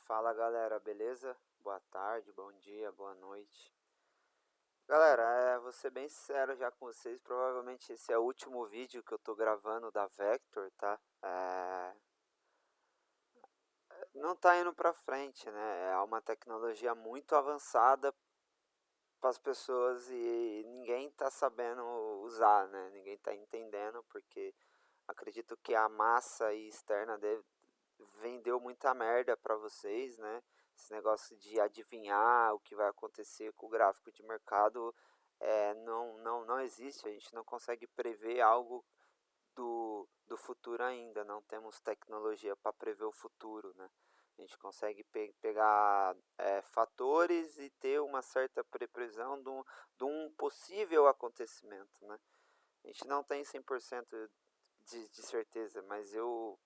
Fala galera, beleza? Boa tarde, bom dia, boa noite. Galera, vou ser bem sincero já com vocês, provavelmente esse é o último vídeo que eu tô gravando da Vector, tá? Não tá indo pra frente, né? É uma tecnologia muito avançada para as pessoas e ninguém tá sabendo usar, né? Ninguém tá entendendo porque acredito que a massa externa vendeu muita merda para vocês, né? Esse negócio de adivinhar o que vai acontecer com o gráfico de mercado não existe. A gente não consegue prever algo do futuro ainda. Não temos tecnologia para prever o futuro, né? A gente consegue pegar fatores e ter uma certa previsão de um possível acontecimento, né? A gente não tem 100% de certeza, mas eu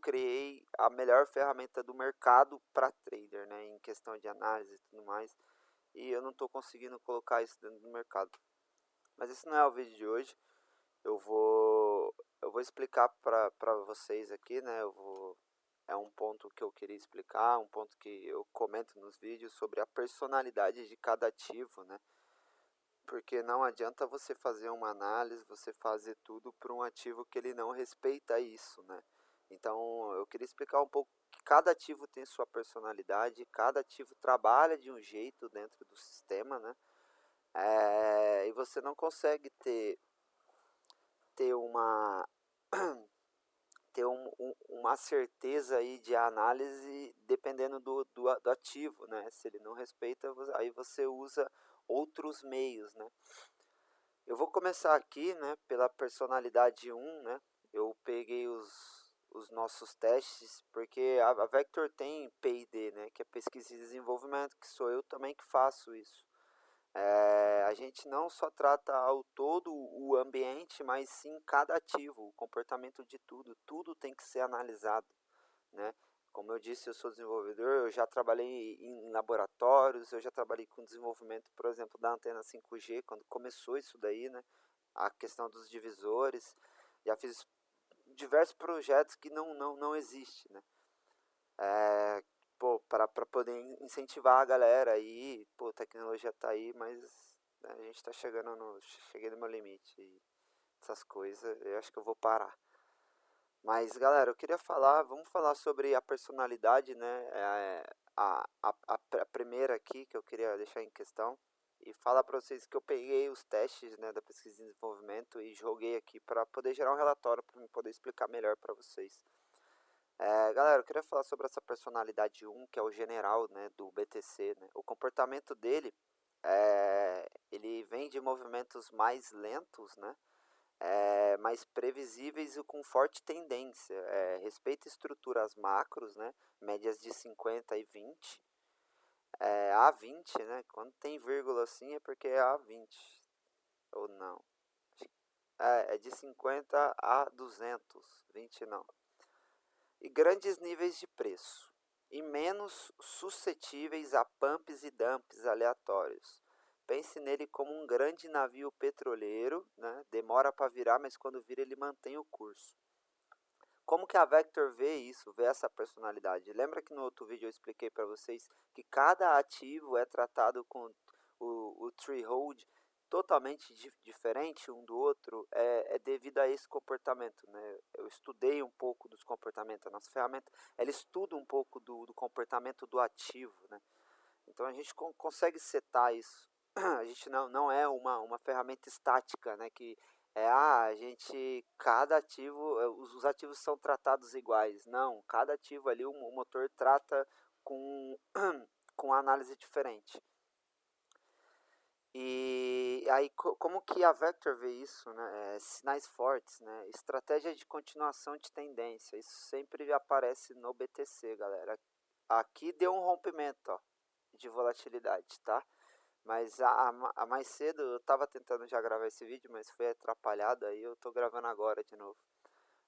criei a melhor ferramenta do mercado para trader, né, em questão de análise e tudo mais, e eu não estou conseguindo colocar isso dentro do mercado. Mas esse não é o vídeo de hoje. Eu vou explicar para vocês aqui, né, é um ponto que eu queria explicar, um ponto que eu comento nos vídeos sobre a personalidade de cada ativo, né? Porque não adianta você fazer uma análise, você fazer tudo para um ativo que ele não respeita isso, né? Então eu queria explicar um pouco que cada ativo tem sua personalidade, cada ativo trabalha de um jeito dentro do sistema, né? E você não consegue ter uma uma certeza aí de análise dependendo do ativo, né? Se ele não respeita, aí você usa outros meios, né? Eu vou começar aqui, né, pela personalidade 1, né? Eu peguei os nossos testes, porque a Vector tem P&D, né, que é pesquisa e desenvolvimento, que sou eu também que faço isso. A gente não só trata ao todo o ambiente, mas sim cada ativo, o comportamento de tudo. Tudo tem que ser analisado, né? Como eu disse, eu sou desenvolvedor, eu já trabalhei em laboratórios, eu já trabalhei com desenvolvimento, por exemplo, da antena 5G, quando começou isso daí, né? A questão dos divisores, já fiz diversos projetos que não existe, né? Pô, para poder incentivar a galera aí, pô, a tecnologia tá aí, mas né, a gente tá cheguei no meu limite e essas coisas, eu acho que eu vou parar. Mas, galera, eu queria falar, vamos falar sobre a personalidade, né? A primeira aqui que eu queria deixar em questão e falar para vocês que eu peguei os testes, né, da pesquisa de desenvolvimento e joguei aqui para poder gerar um relatório para poder explicar melhor para vocês. Galera, eu queria falar sobre essa personalidade 1, que é o general, né, do BTC, né? O comportamento dele, ele vem de movimentos mais lentos, né? Mais previsíveis e com forte tendência. Respeita estruturas macros, né? Médias de 50 e 20. A20, né? Quando tem vírgula assim é porque é A20. Ou não. É de 50 a 200. 20 não. E grandes níveis de preço. E menos suscetíveis a pumps e dumps aleatórios. Pense nele como um grande navio petroleiro, né? Demora para virar, mas quando vira ele mantém o curso. Como que a Vector vê isso, vê essa personalidade? Lembra que no outro vídeo eu expliquei para vocês que cada ativo é tratado com o threshold totalmente diferente um do outro, devido a esse comportamento, né? Eu estudei um pouco dos comportamentos, a nossa ferramenta, ela estuda um pouco do comportamento do ativo, né? Então a gente consegue setar isso. A gente não é uma ferramenta estática, né? Que a gente, cada ativo, os ativos são tratados iguais. Não, cada ativo ali o motor trata com, com análise diferente. E aí como que a Vector vê isso, né? Sinais fortes, né? Estratégia de continuação de tendência. Isso sempre aparece no BTC, galera. Aqui deu um rompimento, ó, de volatilidade, tá? Mas a mais cedo eu tava tentando já gravar esse vídeo, mas foi atrapalhado, aí eu tô gravando agora de novo.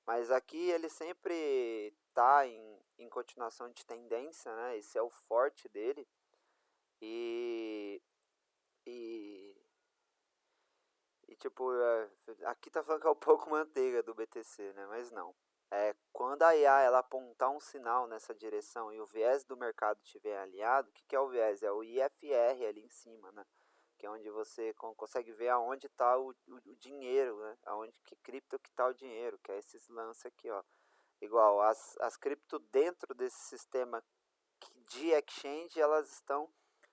Mas aqui ele sempre tá em continuação de tendência, né? Esse é o forte dele. E, e, e tipo, aqui tá falando que é o pouco manteiga do BTC, né? Mas não. Quando a IA ela apontar um sinal nessa direção e o viés do mercado estiver alinhado, o que é o viés? É o IFR ali em cima, né? Que é onde você consegue ver aonde está o dinheiro, né? Aonde que cripto que está o dinheiro, que é esses lances aqui, ó. Igual, as cripto dentro desse sistema de exchange, elas estão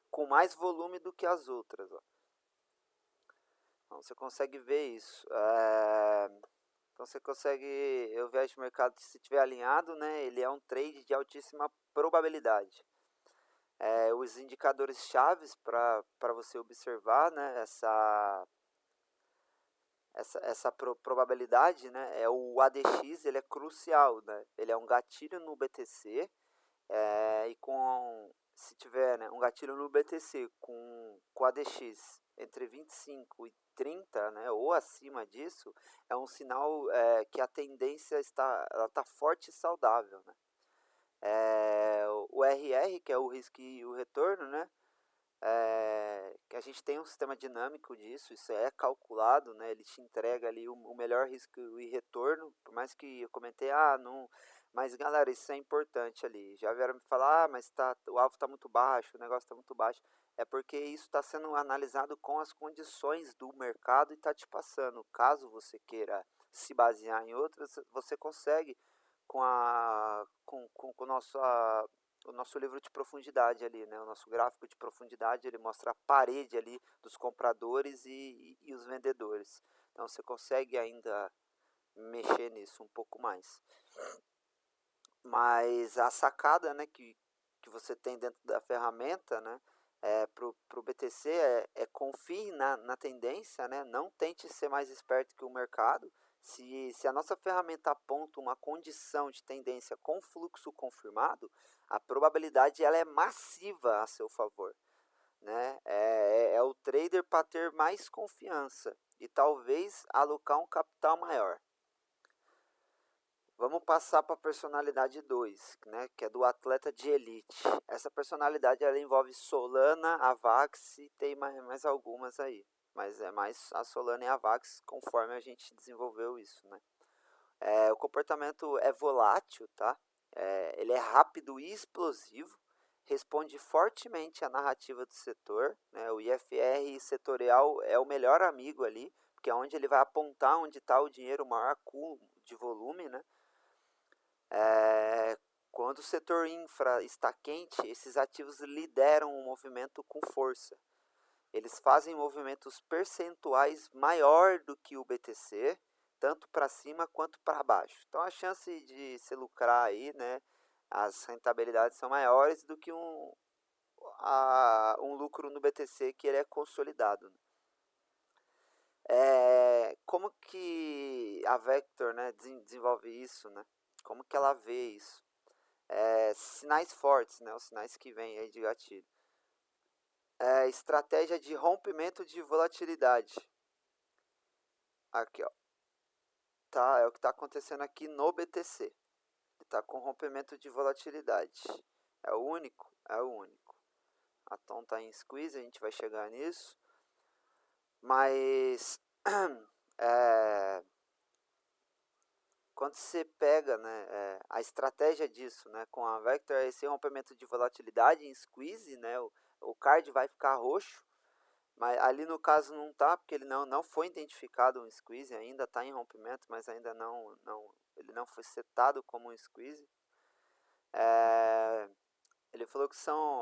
com mais volume do que as outras, ó. Então você consegue ver isso. Então você consegue, eu vejo o mercado, se estiver alinhado, né, ele é um trade de altíssima probabilidade. Os indicadores chaves para você observar, né, essa probabilidade, né, é o ADX, ele é crucial, né, ele é um gatilho no BTC, e se tiver, né, um gatilho no BTC com ADX entre 25 e 30, né, ou acima disso, é um sinal que a tendência está forte e saudável, né. O RR, que é o risco e o retorno, né, que a gente tem um sistema dinâmico disso, isso é calculado, né, ele te entrega ali o melhor risco e retorno, por mais que eu comentei, não, mas galera, isso é importante ali, já vieram me falar, mas o alvo está muito baixo, o negócio está muito baixo, é porque isso está sendo analisado com as condições do mercado e está te passando, caso você queira se basear em outras, você consegue com o nosso livro de profundidade ali, né? O nosso gráfico de profundidade, ele mostra a parede ali dos compradores e os vendedores. Então você consegue ainda mexer nisso um pouco mais. Mas a sacada, né, que você tem dentro da ferramenta, né, para o BTC confie na tendência, né, não tente ser mais esperto que o mercado. Se a nossa ferramenta aponta uma condição de tendência com fluxo confirmado, a probabilidade ela é massiva a seu favor. Né? É o trader para ter mais confiança e talvez alocar um capital maior. Vamos passar para a personalidade 2, né, que é do atleta de elite. Essa personalidade ela envolve Solana, Avax e tem mais algumas aí. Mas é mais a Solana e a Avax conforme a gente desenvolveu isso. Né? O comportamento é volátil, tá? Ele é rápido e explosivo, responde fortemente à narrativa do setor. Né? O IFR setorial é o melhor amigo ali, porque é onde ele vai apontar onde está o dinheiro, o maior acúmulo de volume, né? Quando o setor infra está quente, esses ativos lideram o movimento com força. Eles fazem movimentos percentuais maior do que o BTC, tanto para cima quanto para baixo. Então a chance de se lucrar aí, né, as rentabilidades são maiores do que um lucro no BTC que ele é consolidado. Como que a Vector, né, desenvolve isso, né? Como que ela vê isso? Sinais fortes, né, os sinais que vêm aí de gatilho. Estratégia de rompimento de volatilidade. Aqui, ó. Tá, é o que está acontecendo aqui no BTC. Ele está com rompimento de volatilidade. É o único? É o único. A Tom está em squeeze, a gente vai chegar nisso. Mas quando você pega, né, a estratégia disso, né, com a Vector é esse rompimento de volatilidade em squeeze, né, o card vai ficar roxo, mas ali no caso não tá, porque ele não foi identificado um squeeze, ainda está em rompimento, mas ainda ele não foi setado como um squeeze. Ele falou que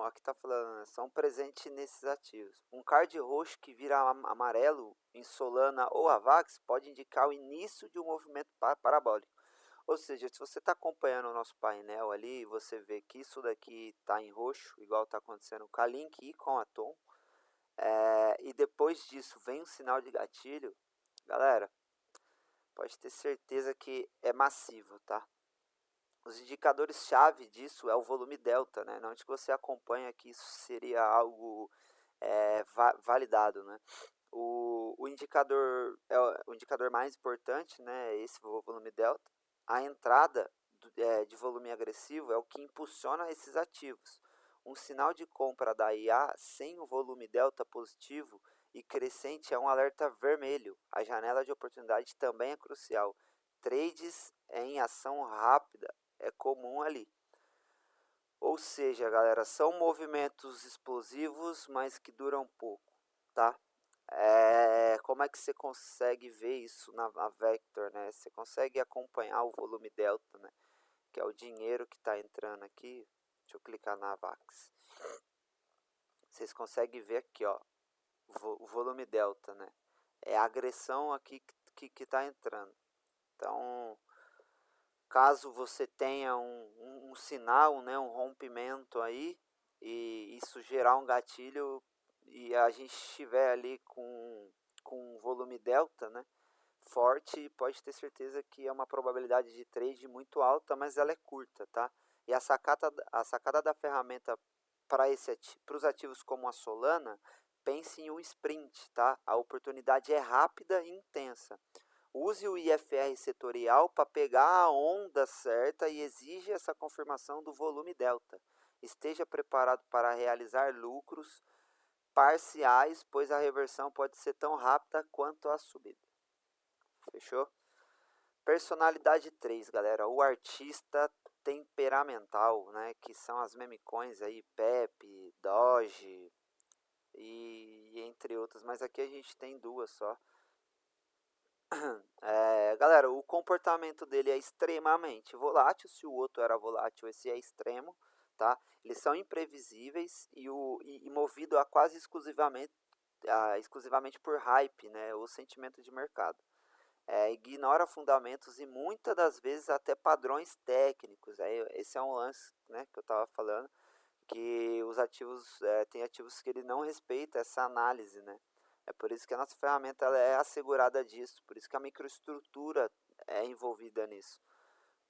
aqui está falando, né, são presentes nesses ativos. Um card roxo que vira amarelo em Solana ou Avax pode indicar o início de um movimento parabólico. Ou seja, se você está acompanhando o nosso painel ali, você vê que isso daqui está em roxo, igual está acontecendo com a Link e com a Tom, e depois disso vem um sinal de gatilho, galera, pode ter certeza que é massivo, tá? Os indicadores-chave disso é o volume delta, né? Onde você acompanha que isso seria algo validado, né? O indicador o indicador mais importante, né? É esse volume delta. A entrada de volume agressivo é o que impulsiona esses ativos. Um sinal de compra da IA sem o volume delta positivo e crescente é um alerta vermelho. A janela de oportunidade também é crucial. Trades em ação rápida é comum ali. Ou seja, galera, são movimentos explosivos, mas que duram pouco, tá? Como é que você consegue ver isso na Vector, né? Você consegue acompanhar o volume delta, né? Que é o dinheiro que está entrando aqui. Deixa eu clicar na VAX. Vocês conseguem ver aqui, ó, o volume delta, né? É a agressão aqui que está entrando. Então, caso você tenha um sinal, né, um rompimento aí, e isso gerar um gatilho, e a gente estiver ali com um volume delta, né, forte, pode ter certeza que é uma probabilidade de trade muito alta, mas ela é curta, tá? E a sacada da ferramenta para os ativos como a Solana, pense em um sprint, tá? A oportunidade é rápida e intensa. Use o IFR setorial para pegar a onda certa e exige essa confirmação do volume delta. Esteja preparado para realizar lucros parciais, pois a reversão pode ser tão rápida quanto a subida. Fechou? Personalidade 3, galera. O artista temperamental, né? Que são as meme coins aí, Pepe, Doge e entre outras. Mas aqui a gente tem duas só. Galera, o comportamento dele é extremamente volátil. Se o outro era volátil, esse é extremo, tá? Eles são imprevisíveis e movido a quase exclusivamente por hype, né? O sentimento de mercado. Ignora fundamentos e muitas das vezes até padrões técnicos. Esse é um lance, né, que eu estava falando, que os ativos, tem ativos que ele não respeita essa análise, né? É por isso que a nossa ferramenta ela é assegurada disso, por isso que a microestrutura é envolvida nisso,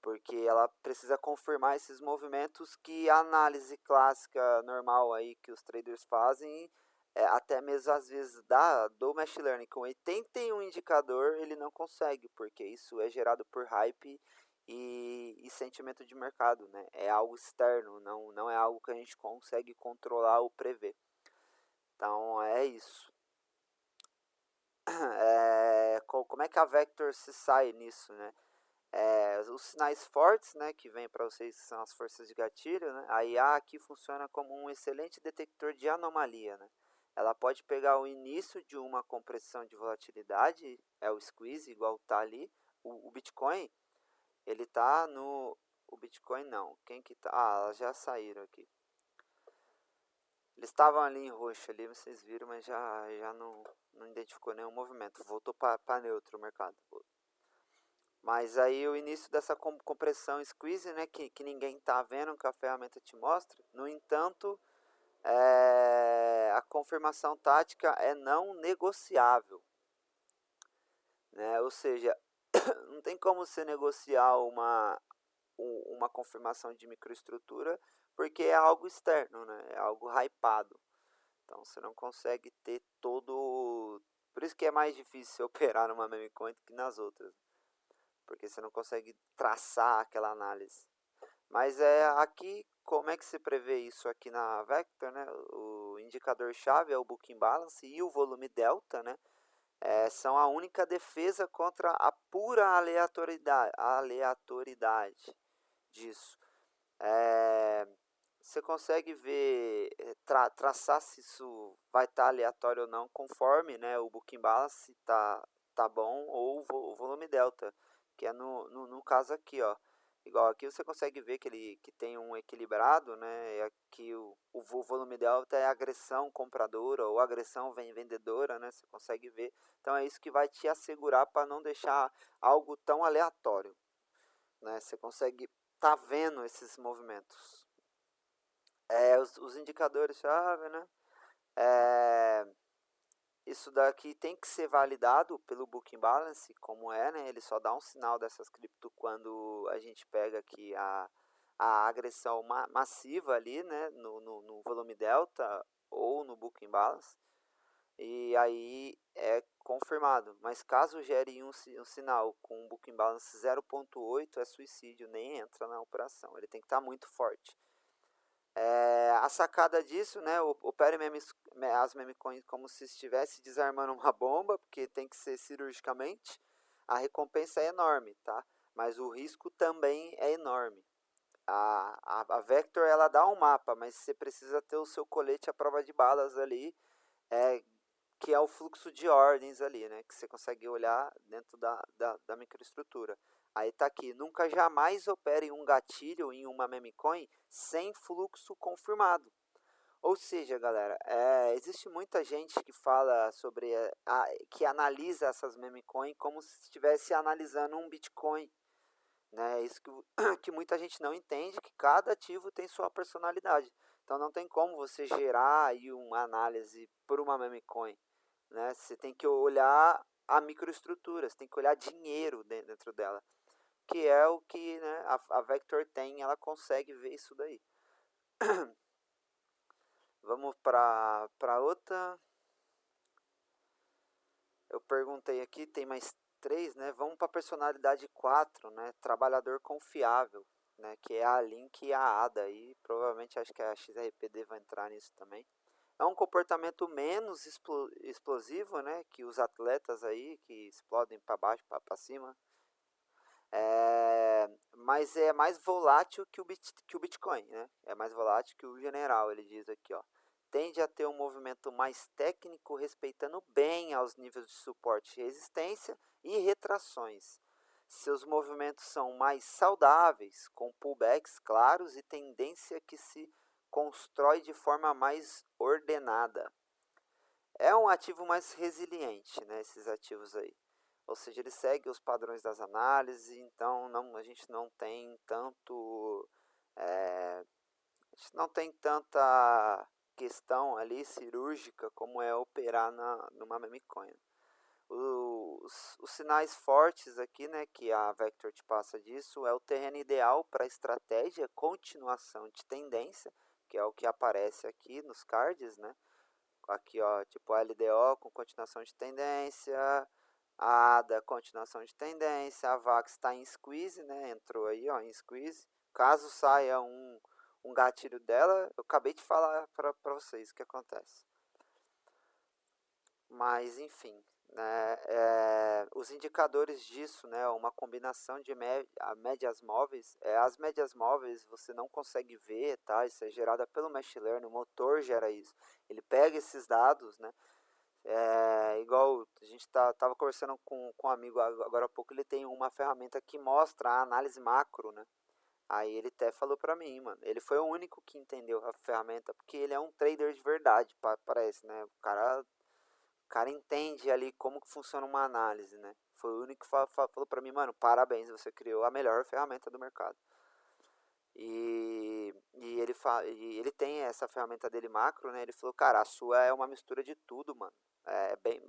porque ela precisa confirmar esses movimentos que a análise clássica normal aí que os traders fazem, até mesmo às vezes do machine learning com 81 indicador ele não consegue, porque isso é gerado por hype e sentimento de mercado, né? É algo externo, não é algo que a gente consegue controlar ou prever. Então é isso. Como é que a Vector se sai nisso, né? Os sinais fortes, né, que vem para vocês são as forças de gatilho, né? A IA aqui funciona como um excelente detector de anomalia, né? Ela pode pegar o início de uma compressão de volatilidade, é o squeeze, igual está ali. O Bitcoin, ele tá no... O Bitcoin não, quem que tá? Ah, elas já saíram aqui. Eles estavam ali em roxo, ali vocês viram, mas já não identificou nenhum movimento. Voltou para neutro o mercado. Mas aí o início dessa compressão squeeze, né, que ninguém está vendo, que a ferramenta te mostra. No entanto, a confirmação tática é não negociável, né? Ou seja, não tem como você negociar uma confirmação de microestrutura, porque é algo externo, né? É algo hypado. Então você não consegue ter todo... Por isso que é mais difícil operar numa meme coin do que nas outras, porque você não consegue traçar aquela análise. Mas aqui, como é que se prevê isso aqui na Vector, né? O indicador-chave é o Booking Balance e o volume delta, né? São a única defesa contra a pura aleatoriedade disso. Você consegue ver, traçar se isso vai estar aleatório ou não, conforme, né, o Booking Balance tá bom, ou o volume delta, que é no caso aqui, ó. Igual aqui você consegue ver que tem um equilibrado, né? E aqui o volume delta é agressão compradora ou agressão vendedora, né? Você consegue ver. Então é isso que vai te assegurar para não deixar algo tão aleatório, né? Você consegue tá vendo esses movimentos. Os indicadores-chave, né? Isso daqui tem que ser validado pelo Booking Balance, como né? Ele só dá um sinal dessas cripto quando a gente pega aqui a agressão massiva ali, né? No volume delta ou no Booking Balance. E aí é confirmado. Mas caso gere um sinal com um Booking Balance 0.8, é suicídio, nem entra na operação. Ele tem que estar muito forte. A sacada disso, né, opere as meme coins como se estivesse desarmando uma bomba, porque tem que ser cirurgicamente. A recompensa é enorme, tá? mas o risco também é enorme. A Vector ela dá um mapa, mas você precisa ter o seu colete à prova de balas ali, que é o fluxo de ordens ali, né? Que você consegue olhar dentro da microestrutura. Aí tá aqui, nunca jamais opere um gatilho em uma memecoin sem fluxo confirmado. Ou seja, galera, existe muita gente que fala sobre, que analisa essas memecoin como se estivesse analisando um Bitcoin. Né? Isso que, que muita gente não entende, que cada ativo tem sua personalidade. Então não tem como você gerar aí uma análise por uma memecoin. Né? Você tem que olhar a microestrutura, você tem que olhar dinheiro dentro dela. Que é o que, né, a Vector tem, ela consegue ver isso daí. Vamos para outra. Eu perguntei aqui, tem mais 3, né? Vamos para a personalidade 4, né? Trabalhador confiável, né? Que é a Link e a Ada aí. Provavelmente acho que a XRPD vai entrar nisso também. É um comportamento menos explosivo, né? Que os atletas aí que explodem para baixo, para cima. Mas é mais volátil que o Bitcoin, né? É mais volátil que o general, ele diz aqui, ó. Tende a ter um movimento mais técnico, respeitando bem aos níveis de suporte, resistência e retrações. Seus movimentos são mais saudáveis, com pullbacks claros e tendência que se constrói de forma mais ordenada. É um ativo mais resiliente, né, esses ativos aí. Ou seja, ele segue os padrões das análises, então a gente não tem tanto, a gente não tem tanta questão ali cirúrgica como é operar numa memecoin. Os sinais fortes aqui, né, que a Vector te passa disso, é o terreno ideal para estratégia, continuação de tendência, que é o que aparece aqui nos cards, né? Aqui, ó, tipo a LDO com continuação de tendência, a ADA continuação de tendência, a VAX está em squeeze, né? Entrou aí, ó, em squeeze. Caso saia um gatilho dela, eu acabei de falar para vocês o que acontece. Mas enfim, né, os indicadores disso, né, uma combinação de médias móveis, as médias móveis você não consegue ver, tá? Isso é gerada pelo machine learning, o motor gera isso. Ele pega esses dados, né? Igual a gente tava conversando com um amigo agora há pouco, ele tem uma ferramenta que mostra a análise macro, né? Aí ele até falou pra mim, mano, ele foi o único que entendeu a ferramenta, porque ele é um trader de verdade, parece, né? O cara entende ali como que funciona uma análise, né? Foi o único que falou pra mim, mano, parabéns, você criou a melhor ferramenta do mercado. E ele tem essa ferramenta dele macro, né? Ele falou, cara, a sua é uma mistura de tudo, mano. É bem,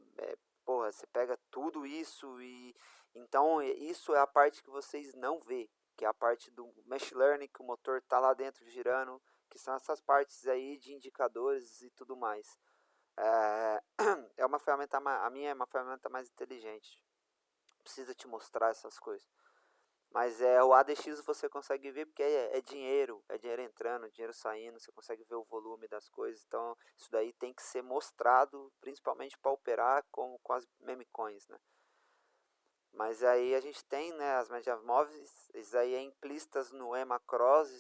porra, você pega tudo isso e então isso é a parte que vocês não vê, que é a parte do machine learning, que o motor tá lá dentro girando, que são essas partes aí de indicadores e tudo mais. É, é uma ferramenta, a minha é uma ferramenta mais inteligente. Precisa te mostrar essas coisas. Mas o ADX você consegue ver porque é dinheiro entrando, dinheiro saindo, você consegue ver o volume das coisas. Então isso daí tem que ser mostrado, principalmente para operar com as meme coins, né? Mas aí a gente tem, né, as médias móveis, isso aí é implícitas no EMA Cross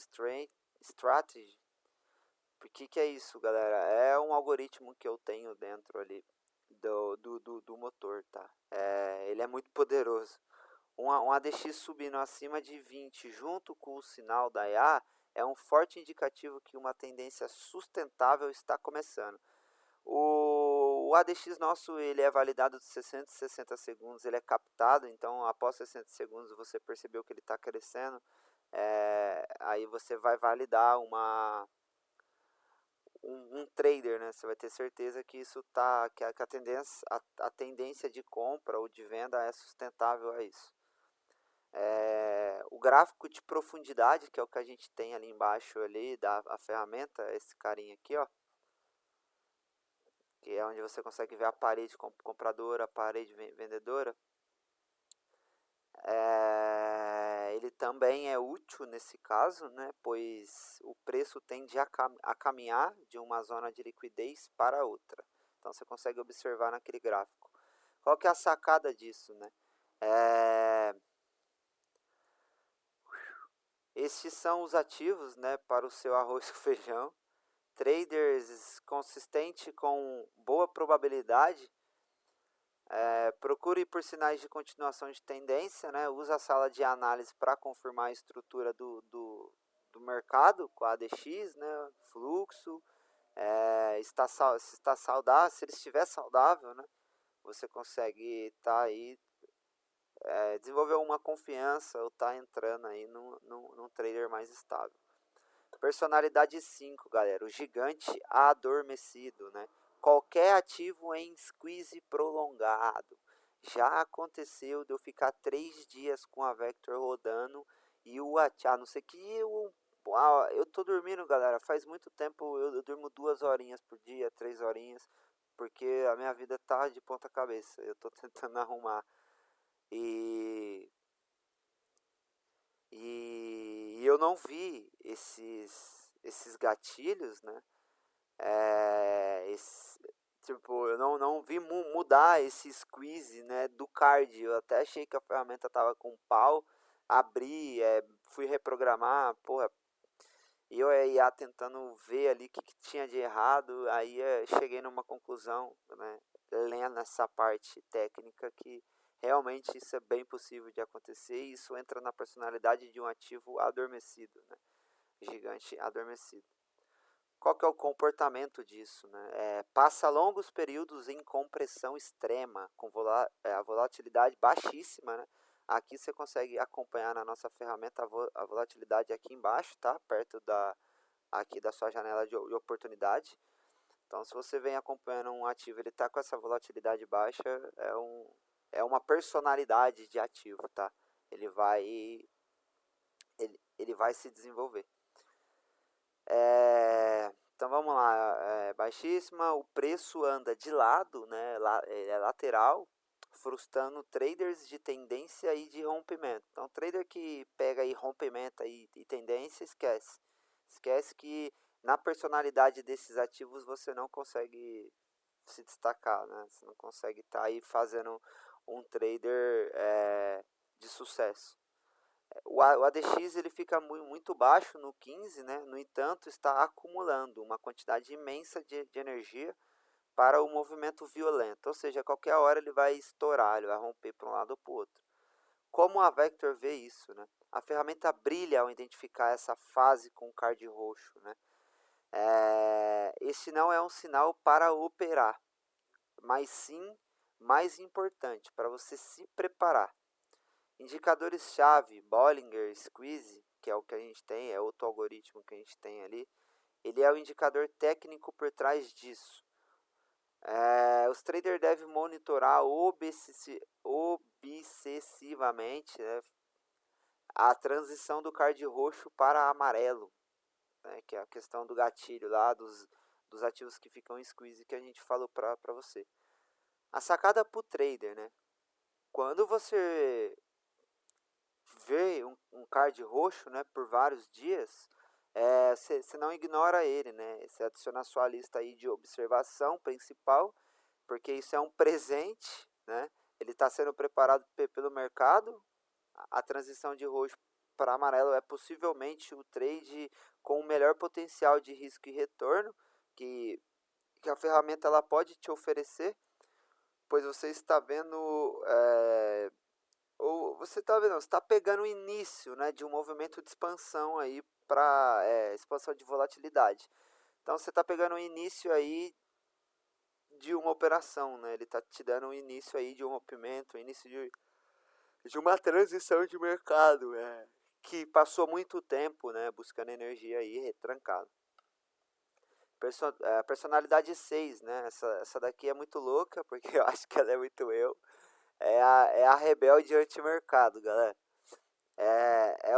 Strategy. Por que é isso, galera? É um algoritmo que eu tenho dentro ali do motor, tá? Ele é muito poderoso. Um ADX subindo acima de 20 junto com o sinal da EA é um forte indicativo que uma tendência sustentável está começando. O ADX nosso ele é validado de 60 a 60 segundos, ele é captado, então após 60 segundos você percebeu que ele está crescendo, aí você vai validar um trader, né? Você vai ter certeza que isso tá, que a tendência de compra ou de venda é sustentável a isso. O gráfico de profundidade, que é o que a gente tem ali embaixo ali da a ferramenta, esse carinha aqui, ó, que é onde você consegue ver a parede compradora, a parede vendedora. Ele também é útil nesse caso, né, pois o preço tende a caminhar de uma zona de liquidez para outra. Então você consegue observar naquele gráfico. Qual que é a sacada disso, né? Estes são os ativos, né, para o seu arroz com feijão. Traders consistente com boa probabilidade, procure por sinais de continuação de tendência, né? Usa a sala de análise para confirmar a estrutura do mercado com a ADX, né? Fluxo, se está saudável, se ele estiver saudável, né? Você consegue estar aí, desenvolver uma confiança ou tá entrando aí num trader mais estável. Personalidade 5, galera, o gigante adormecido, né? Qualquer ativo em squeeze prolongado. Já aconteceu de eu ficar 3 dias com a Vector rodando e o a não ser que eu tô dormindo, galera, faz muito tempo, eu durmo 2 horinhas por dia, 3 horinhas, porque a minha vida tá de ponta cabeça, eu tô tentando arrumar. E eu não vi esses gatilhos, né? Tipo, eu não vi mudar esse squeeze, né, do card. Eu até achei que a ferramenta tava com pau, abri, fui reprogramar, porra, e eu ia tentando ver ali o que tinha de errado, aí cheguei numa conclusão, né, lendo essa parte técnica, que realmente isso é bem possível de acontecer, e isso entra na personalidade de um ativo adormecido, né, gigante adormecido. Qual que é o comportamento disso, né? Passa longos períodos em compressão extrema, com a volatilidade baixíssima, né? Aqui você consegue acompanhar na nossa ferramenta a volatilidade aqui embaixo, tá? Perto aqui da sua janela de oportunidade. Então, se você vem acompanhando um ativo, ele está com essa volatilidade baixa, é uma personalidade de ativo, tá? Ele vai se desenvolver. Então vamos lá, baixíssima, o preço anda de lado, né, é lateral, frustrando traders de tendência e de rompimento. Então trader que pega aí rompimento e tendência, esquece. Esquece que na personalidade desses ativos você não consegue se destacar, né? Você não consegue estar aí fazendo um trader de sucesso. O ADX ele fica muito baixo no 15, né? No entanto, está acumulando uma quantidade imensa de energia para o movimento violento, ou seja, a qualquer hora ele vai estourar, ele vai romper para um lado ou para o outro. Como a Vector vê isso, né? A ferramenta brilha ao identificar essa fase com o card roxo, né? Este não é um sinal para operar, mas sim mais importante, para você se preparar. Indicadores-chave, Bollinger, Squeeze, que é o que a gente tem, é outro algoritmo que a gente tem ali, ele é o indicador técnico por trás disso. Os traders devem monitorar obsessivamente, né, a transição do card roxo para amarelo, né, que é a questão do gatilho lá, dos ativos que ficam em squeeze que a gente falou para você. A sacada para o trader, né? Quando você vê um card roxo, né, por vários dias, você não ignora ele, né? Você adiciona a sua lista aí de observação principal, porque isso é um presente, né? Ele está sendo preparado pelo mercado. A transição de roxo para amarelo é possivelmente o trade com o melhor potencial de risco e retorno que a ferramenta ela pode te oferecer, pois você está vendo ou você está vendo, você está pegando o início, né, de um movimento de expansão aí para expansão de volatilidade. Então você está pegando o início aí de uma operação, né? Ele está te dando o início aí de um rompimento, o início de uma transição de mercado, que passou muito tempo, né, buscando energia aí retrancado. Personalidade 6, né? Essa daqui é muito louca, porque eu acho que ela é muito eu. É a rebelde anti-mercado, galera.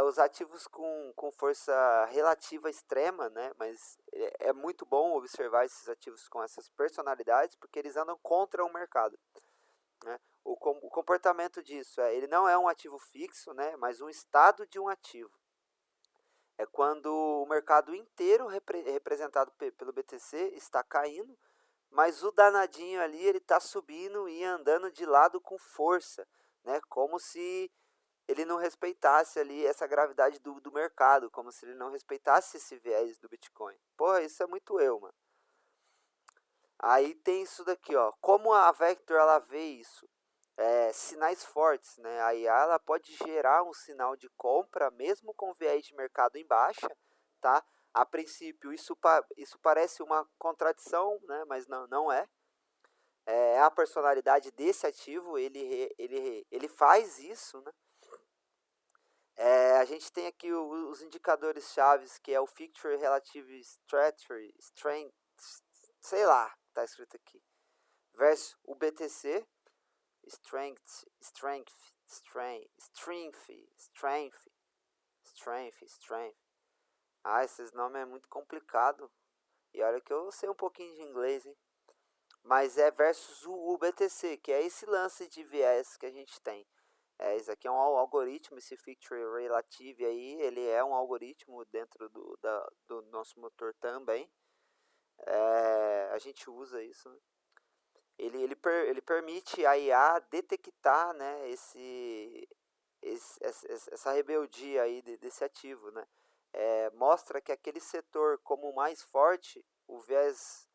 Os ativos com força relativa extrema, né? Mas é muito bom observar esses ativos com essas personalidades, porque eles andam contra o mercado, né? O comportamento disso ele não é um ativo fixo, né? Mas um estado de um ativo. É quando o mercado inteiro, representado pelo BTC, está caindo, mas o danadinho ali ele está subindo e andando de lado com força, né? Como se ele não respeitasse ali essa gravidade do mercado, como se ele não respeitasse esse viés do Bitcoin. Porra, isso é muito eu, mano. Aí tem isso daqui, ó. Como a Vector ela vê isso? Sinais fortes, né? A IA ela pode gerar um sinal de compra mesmo com viés de mercado em baixa, tá? A princípio isso parece uma contradição, né? Mas não é. É a personalidade desse ativo, ele faz isso, né? A gente tem aqui os indicadores chaves, que é o Feature Relative Strategy, Strength, sei lá, tá escrito aqui, versus o BTC, Strength. Ah, esses nomes é muito complicado. E olha que eu sei um pouquinho de inglês, hein? Mas é versus o BTC, que é esse lance de viés que a gente tem. Isso aqui é um algoritmo, esse Feature Relative aí, ele é um algoritmo dentro do nosso motor também. A gente usa isso, né? Ele permite a IA detectar, né, essa rebeldia aí desse ativo, né? Mostra que aquele setor como o mais forte, o viés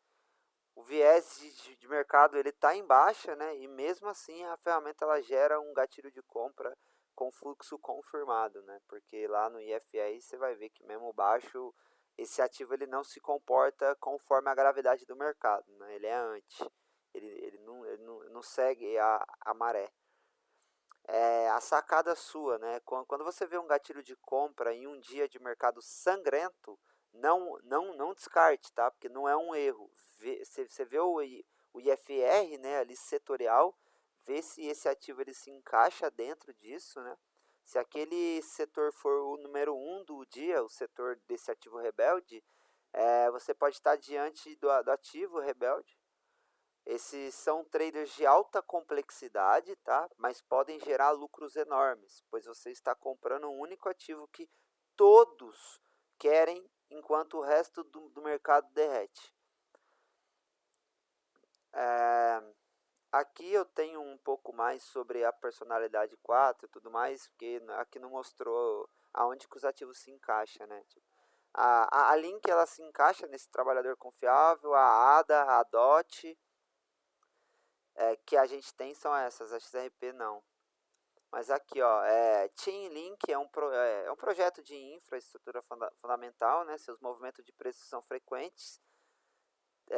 de mercado ele está em baixa, né? E mesmo assim a ferramenta ela gera um gatilho de compra com fluxo confirmado, né? Porque lá no IFR você vai ver que mesmo baixo esse ativo ele não se comporta conforme a gravidade do mercado, né? Ele é anti, ele não segue a maré. A sacada sua, né? Quando você vê um gatilho de compra em um dia de mercado sangrento, não descarte, tá? Porque não é um erro. Você vê o IFR, né, ali setorial, vê se esse ativo ele se encaixa dentro disso, né? Se aquele setor for o número 1 do dia, o setor desse ativo rebelde, você pode estar diante do ativo rebelde. Esses são traders de alta complexidade, tá? Mas podem gerar lucros enormes, pois você está comprando um único ativo que todos querem, enquanto o resto do mercado derrete. Aqui eu tenho um pouco mais sobre a personalidade 4 e tudo mais, porque aqui não mostrou aonde que os ativos se encaixam, né? Tipo, a Link ela se encaixa nesse trabalhador confiável, a ADA, a DOT, que a gente tem são essas, a XRP não. Mas aqui, ó, Chainlink é um projeto de infraestrutura fundamental, né? Seus movimentos de preço são frequentes,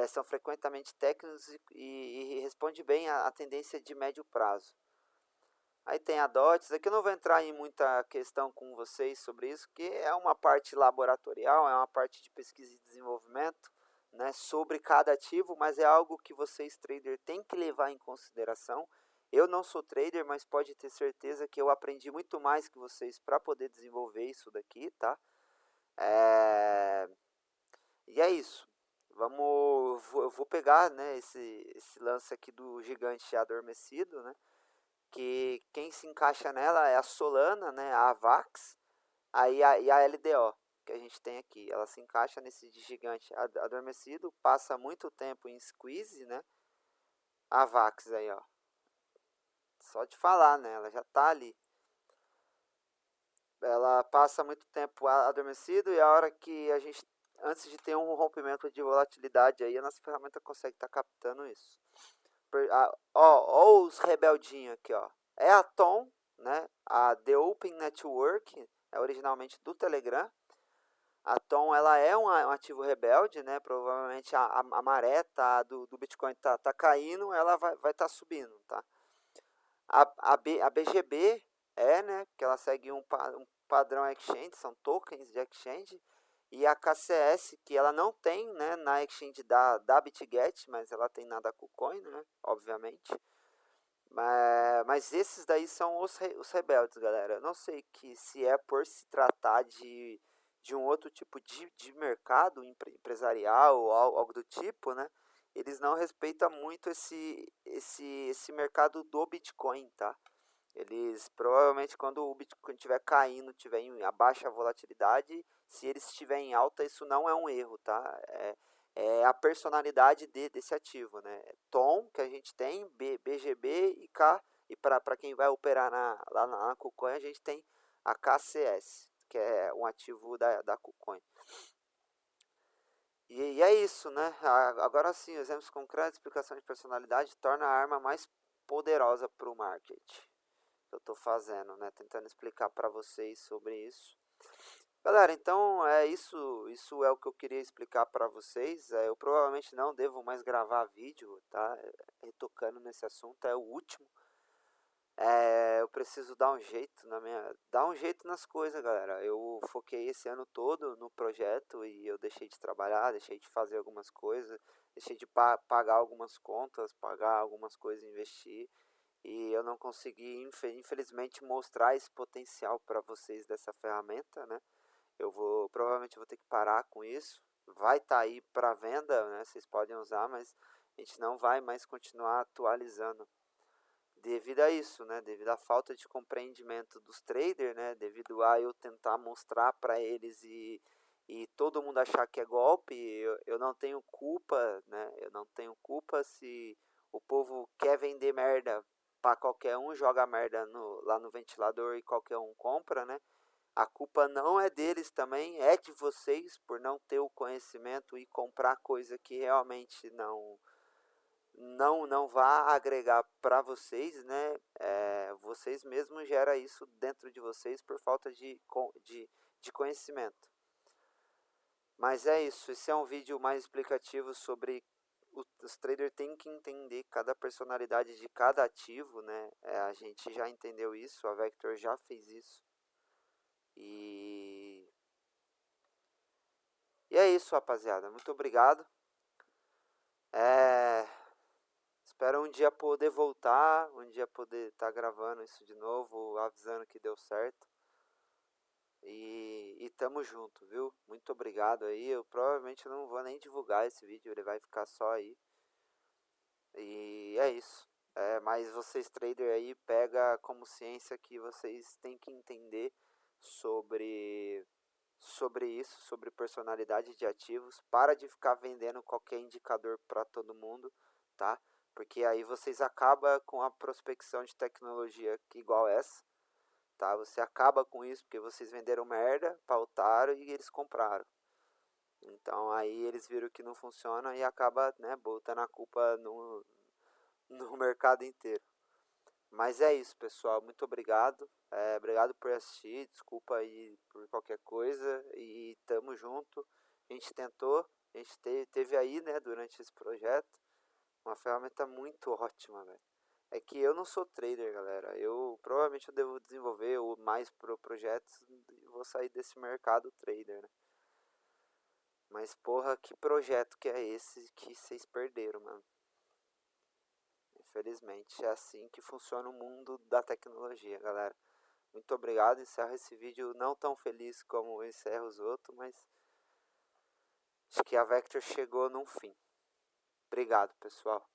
são frequentemente técnicos e responde bem à tendência de médio prazo. Aí tem a DOTS, aqui eu não vou entrar em muita questão com vocês sobre isso, porque é uma parte laboratorial, é uma parte de pesquisa e desenvolvimento, né, sobre cada ativo, mas é algo que vocês, trader, têm que levar em consideração. Eu não sou trader, mas pode ter certeza que eu aprendi muito mais que vocês para poder desenvolver isso daqui, tá? E é isso. Eu vou pegar, né, esse lance aqui do gigante adormecido, né? Que quem se encaixa nela é a Solana, né, a AVAX, e a LDO, que a gente tem aqui. Ela se encaixa nesse gigante adormecido, passa muito tempo em squeeze, né? A AVAX aí, ó. Só de falar, né? Ela já tá ali. Ela passa muito tempo adormecido e a hora que a gente, antes de ter um rompimento de volatilidade aí, a nossa ferramenta consegue estar captando isso. Ó os rebeldinhos aqui, ó. É a Tom, né? A The Open Network, é originalmente do Telegram. A Tom, ela é um ativo rebelde, né? Provavelmente a maré do Bitcoin tá caindo, ela vai tá subindo, tá? A BGB né? Que ela segue um padrão exchange, são tokens de exchange. E a KCS, que ela não tem, né, na exchange da BitGet, mas ela tem na da KuCoin, né? Obviamente. Mas esses daí são os rebeldes, galera. Eu não sei se é por se tratar de um outro tipo de mercado empresarial ou algo do tipo, né? Eles não respeitam muito esse mercado do Bitcoin, tá? Eles provavelmente quando o Bitcoin estiver caindo, tiver em a baixa volatilidade, se eles estiverem em alta, isso não é um erro, tá? É a personalidade desse ativo, né? Tom, que a gente tem, BGB E para quem vai operar lá na KuCoin, a gente tem a KCS, que é um ativo da KuCoin. E é isso, né? Agora sim, exemplos concretos, explicação de personalidade torna a arma mais poderosa para o marketing. Eu estou fazendo, né? Tentando explicar para vocês sobre isso. Galera, então é isso. Isso é o que eu queria explicar para vocês. Eu provavelmente não devo mais gravar vídeo, tá? Retocando nesse assunto, é o último. Eu preciso dar um jeito nas coisas, galera. Eu foquei esse ano todo no projeto e eu deixei de trabalhar, deixei de fazer algumas coisas, deixei de pagar algumas contas, pagar algumas coisas, investir. E eu não consegui, infelizmente, mostrar esse potencial para vocês dessa ferramenta, né? Provavelmente vou ter que parar com isso. Vai estar aí para venda, né? Vocês podem usar, mas a gente não vai mais continuar atualizando devido a isso, né? Devido à falta de compreendimento dos traders, né? Devido a eu tentar mostrar para eles e todo mundo achar que é golpe, eu não tenho culpa, né? Eu não tenho culpa se o povo quer vender merda para qualquer um, joga merda lá no ventilador e qualquer um compra, né? A culpa não é deles também, é de vocês por não ter o conhecimento e comprar coisa que realmente não vá agregar para vocês, né? Vocês mesmos geram isso dentro de vocês por falta de conhecimento. Mas é isso, esse é um vídeo mais explicativo sobre os traders têm que entender cada personalidade de cada ativo, né? A gente já entendeu isso, a Vector já fez isso. E é isso, rapaziada. Muito obrigado. Espero um dia poder voltar, um dia poder estar gravando isso de novo, avisando que deu certo. E tamo junto, viu? Muito obrigado aí. Eu provavelmente não vou nem divulgar esse vídeo, ele vai ficar só aí. E é isso. Mas vocês trader aí, pega como ciência que vocês têm que entender sobre isso, sobre personalidade de ativos. Para de ficar vendendo qualquer indicador para todo mundo, tá? Porque aí vocês acabam com a prospecção de tecnologia que igual essa, tá? Você acaba com isso porque vocês venderam merda, pautaram e eles compraram. Então aí eles viram que não funciona e acaba, né, botando a culpa no mercado inteiro. Mas é isso, pessoal. Muito obrigado. Obrigado por assistir. Desculpa aí por qualquer coisa. E tamo junto. A gente tentou. A gente teve aí, né, durante esse projeto, uma ferramenta muito ótima, velho. É que eu não sou trader, galera. Provavelmente eu devo desenvolver mais projetos e vou sair desse mercado trader, né? Mas porra, que projeto que é esse que vocês perderam, mano? Infelizmente é assim que funciona o mundo da tecnologia, galera. Muito obrigado, encerro esse vídeo não tão feliz como encerro os outros, mas acho que a Vector chegou num fim. Obrigado, pessoal.